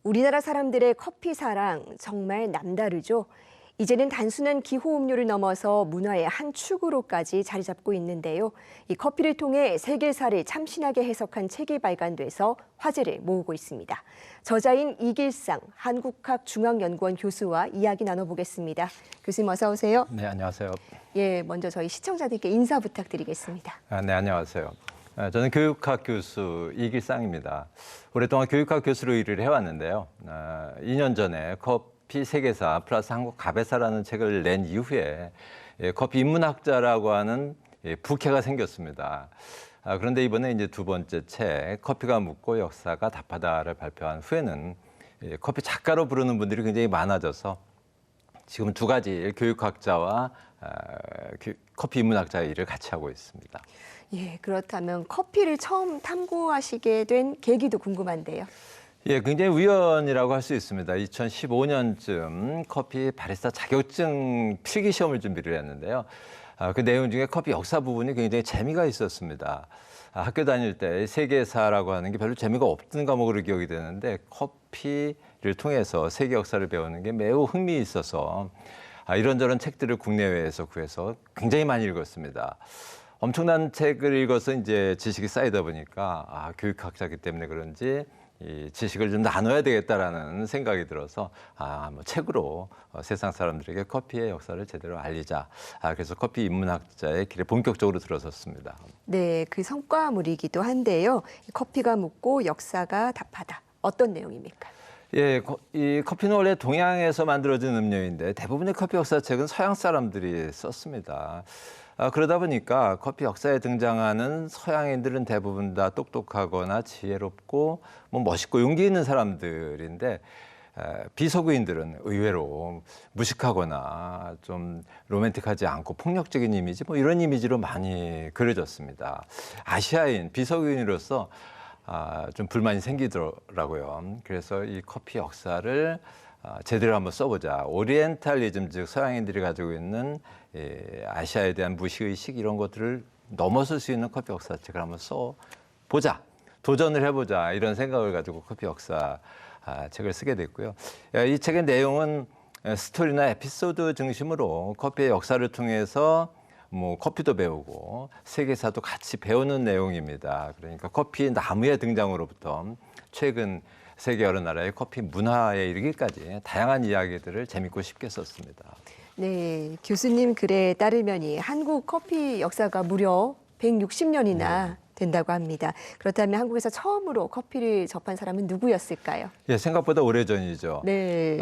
우리나라 사람들의 커피 사랑 정말 남다르죠. 이제는 단순한 기호 음료를 넘어서 문화의 한 축으로까지 자리 잡고 있는데요. 이 커피를 통해 세계사를 참신하게 해석한 책이 발간돼서 화제를 모으고 있습니다. 저자인 이길상 한국학중앙연구원 교수와 이야기 나눠보겠습니다. 교수님 어서 오세요. 네, 안녕하세요. 예, 먼저 저희 시청자들께 인사 부탁드리겠습니다. 네, 안녕하세요. 저는 교육학 교수 이길상입니다. 오랫동안 교육학 교수로 일을 해왔는데요. 2년 전에 커피 세계사 플러스 한국 가베사라는 책을 낸 이후에 커피 인문학자라고 하는 부캐가 생겼습니다. 그런데 이번에 이제 두 번째 책 커피가 묻고 역사가 답하다를 발표한 후에는 커피 작가로 부르는 분들이 굉장히 많아져서 지금 두 가지 교육학자와 커피 인문학자의 일을 같이 하고 있습니다. 예, 그렇다면 커피를 처음 탐구하시게 된 계기도 궁금한데요. 예, 굉장히 우연이라고 할 수 있습니다. 2015년쯤 커피 바리스타 자격증 필기 시험을 준비를 했는데요. 그 내용 중에 커피 역사 부분이 굉장히 재미가 있었습니다. 학교 다닐 때 세계사라고 하는 게 별로 재미가 없던 과목으로 기억이 되는데 커피를 통해서 세계 역사를 배우는 게 매우 흥미있어서 이런저런 책들을 국내외에서 구해서 굉장히 많이 읽었습니다. 엄청난 책을 읽어서 이제 지식이 쌓이다 보니까 교육학자이기 때문에 그런지 이 지식을 좀 나눠야 되겠다라는 생각이 들어서 뭐 책으로 세상 사람들에게 커피의 역사를 제대로 알리자. 그래서 커피 인문학자의 길에 본격적으로 들어섰습니다. 네, 그 성과물이기도 한데요. 커피가 묻고 역사가 답하다. 어떤 내용입니까? 예, 이 커피는 원래 동양에서 만들어진 음료인데 대부분의 커피 역사책은 서양 사람들이 썼습니다. 그러다 보니까 커피 역사에 등장하는 서양인들은 대부분 다 똑똑하거나 지혜롭고 멋있고 용기 있는 사람들인데 비서구인들은 의외로 무식하거나 좀 로맨틱하지 않고 폭력적인 이미지 이런 이미지로 많이 그려졌습니다. 아시아인 비서구인으로서 좀 불만이 생기더라고요. 그래서 이 커피 역사를 제대로 한번 써보자. 오리엔탈리즘, 즉 서양인들이 가지고 있는 아시아에 대한 무시의식 이런 것들을 넘어설 수 있는 커피 역사책을 한번 써보자. 도전을 해보자. 이런 생각을 가지고 커피 역사 책을 쓰게 됐고요. 이 책의 내용은 스토리나 에피소드 중심으로 커피의 역사를 통해서 커피도 배우고 세계사도 같이 배우는 내용입니다. 그러니까 커피 나무의 등장으로부터 최근 세계 여러 나라의 커피 문화에 이르기까지 다양한 이야기들을 재밌고 쉽게 썼습니다. 네, 교수님 글에 따르면 한국 커피 역사가 무려 160년이나 된다고 합니다. 그렇다면 한국에서 처음으로 커피를 접한 사람은 누구였을까요? 예, 생각보다 오래전이죠. 네.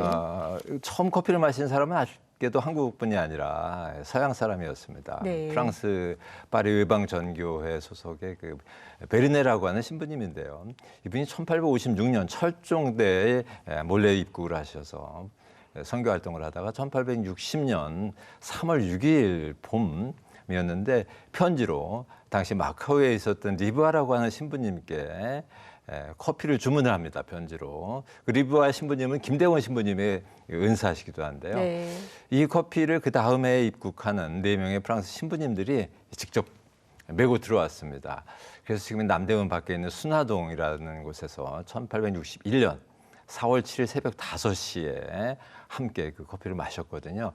처음 커피를 마신 사람은 아쉽게도 한국뿐이 아니라 서양 사람이었습니다. 네. 프랑스 파리 의방전교회 소속의 그 베르네라고 하는 신부님인데요. 이분이 1856년 철종대에 몰래 입국을 하셔서 선교 활동을 하다가 1860년 3월 6일 봄이었는데 편지로 당시 마카오에 있었던 리브아라고 하는 신부님께 커피를 주문을 합니다. 편지로. 그 리브아 신부님은 김대원 신부님의 은사시기도 한데요. 네. 이 커피를 그 다음에 입국하는 4명의 프랑스 신부님들이 직접 메고 들어왔습니다. 그래서 지금 남대문 밖에 있는 순화동이라는 곳에서 1861년 4월 7일 새벽 5시에 함께 그 커피를 마셨거든요.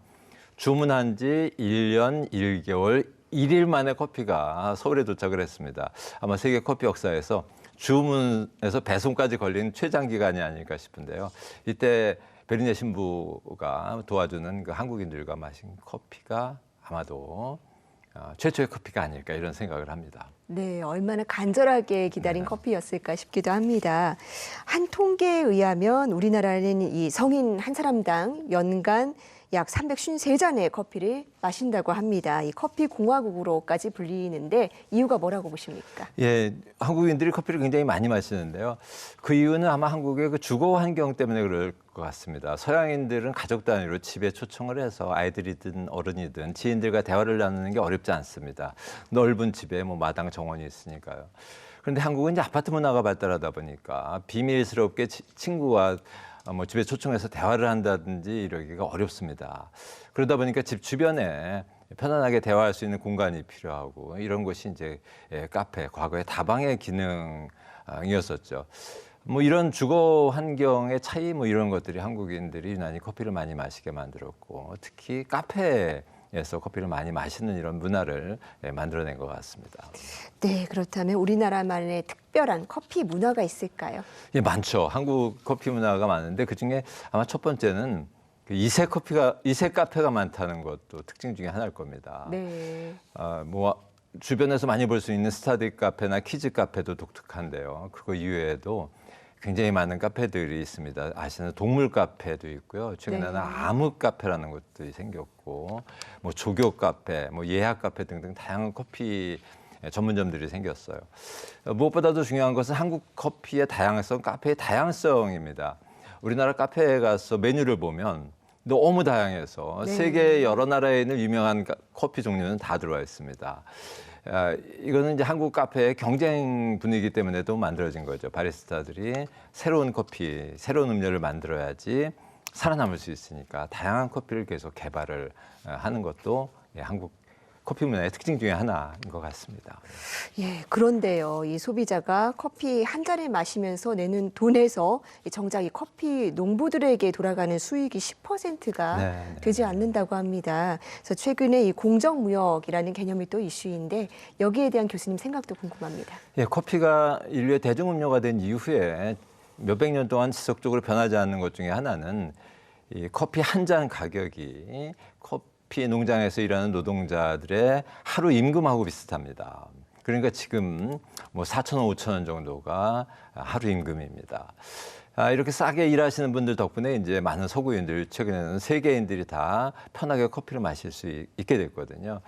주문한 지 1년 1개월 1일 만에 커피가 서울에 도착을 했습니다. 아마 세계 커피 역사에서 주문에서 배송까지 걸린 최장 기간이 아닐까 싶은데요. 이때 베르네 신부가 도와주는 그 한국인들과 마신 커피가 아마도 최초의 커피가 아닐까 이런 생각을 합니다. 네, 얼마나 간절하게 기다린 커피였을까 싶기도 합니다. 한 통계에 의하면 우리나라는 이 성인 한 사람당 연간 약 353잔의 커피를 마신다고 합니다. 이 커피 공화국으로까지 불리는데 이유가 뭐라고 보십니까? 예, 한국인들이 커피를 굉장히 많이 마시는데요. 그 이유는 아마 한국의 그 주거 환경 때문에 그럴 것 같습니다. 서양인들은 가족 단위로 집에 초청을 해서 아이들이든 어른이든 지인들과 대화를 나누는 게 어렵지 않습니다. 넓은 집에 마당 정원이 있으니까요. 그런데 한국은 이제 아파트 문화가 발달하다 보니까 비밀스럽게 친구와 집에 초청해서 대화를 한다든지 이러기가 어렵습니다. 그러다 보니까 집 주변에 편안하게 대화할 수 있는 공간이 필요하고 이런 것이 이제 카페, 과거의 다방의 기능이었었죠. 뭐 이런 주거 환경의 차이 뭐 이런 것들이 한국인들이 유난히 커피를 많이 마시게 만들었고 특히 카페에서 커피를 많이 마시는 이런 문화를 만들어낸 것 같습니다. 네, 그렇다면 우리나라만의 특별한 커피 문화가 있을까요? 예, 많죠. 한국 커피 문화가 많은데 그중에 아마 첫 번째는 그 이색 카페가 많다는 것도 특징 중에 하나일 겁니다. 네. 뭐 주변에서 많이 볼 수 있는 스타디 카페나 키즈 카페도 독특한데요. 그거 이외에도 굉장히 많은 카페들이 있습니다. 아시는 동물 카페도 있고요. 최근에는 네. 암흑 카페라는 것도 생겼고, 뭐 조교 카페, 뭐 예약 카페 등등 다양한 커피 전문점들이 생겼어요. 무엇보다도 중요한 것은 한국 커피의 다양성, 카페의 다양성입니다. 우리나라 카페에 가서 메뉴를 보면 너무 다양해서 네. 세계 여러 나라에 있는 유명한 커피 종류는 다 들어와 있습니다. 이거는 이제 한국 카페의 경쟁 분위기 때문에도 만들어진 거죠. 바리스타들이 새로운 커피, 새로운 음료를 만들어야지 살아남을 수 있으니까 다양한 커피를 계속 개발을 하는 것도 한국 커피 문화의 특징 중에 하나인 것 같습니다. 예, 그런데요, 이 소비자가 커피 한 잔을 마시면서 내는 돈에서 정작 이 커피 농부들에게 돌아가는 수익이 10%가 네. 되지 않는다고 합니다. 그래서 최근에 이 공정무역이라는 개념이 또 이슈인데 여기에 대한 교수님 생각도 궁금합니다. 예, 커피가 인류의 대중음료가 된 이후에 몇백 년 동안 지속적으로 변하지 않는 것 중에 하나는 이 커피 한 잔 가격이 커피 농장에서 일하는 노동자들의 하루 임금하고 비슷합니다. 그러니까 지금 뭐 4,000원, 5,000원 정도가 하루 임금입니다. 이렇게 싸게 일하시는 분들 덕분에 이제 많은 서구인들, 최근에는 세계인들이 다 편하게 커피를 마실 수 있게 됐거든요.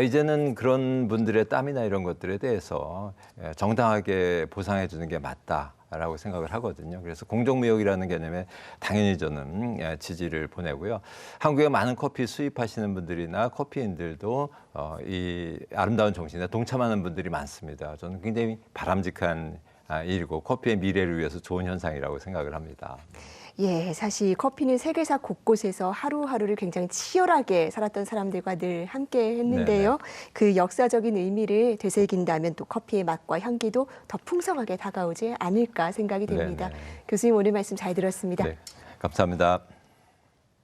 이제는 그런 분들의 땀이나 이런 것들에 대해서 정당하게 보상해 주는 게 맞다라고 생각을 하거든요. 그래서 공정무역이라는 개념에 당연히 저는 지지를 보내고요. 한국에 많은 커피 수입하시는 분들이나 커피인들도 이 아름다운 정신에 동참하는 분들이 많습니다. 저는 굉장히 바람직한 일이고 커피의 미래를 위해서 좋은 현상이라고 생각을 합니다. 예, 사실 커피는 세계사 곳곳에서 하루하루를 굉장히 치열하게 살았던 사람들과 늘 함께 했는데요. 그 역사적인 의미를 되새긴다면 또 커피의 맛과 향기도 더 풍성하게 다가오지 않을까 생각이 됩니다. 네네. 교수님 오늘 말씀 잘 들었습니다. 네, 감사합니다.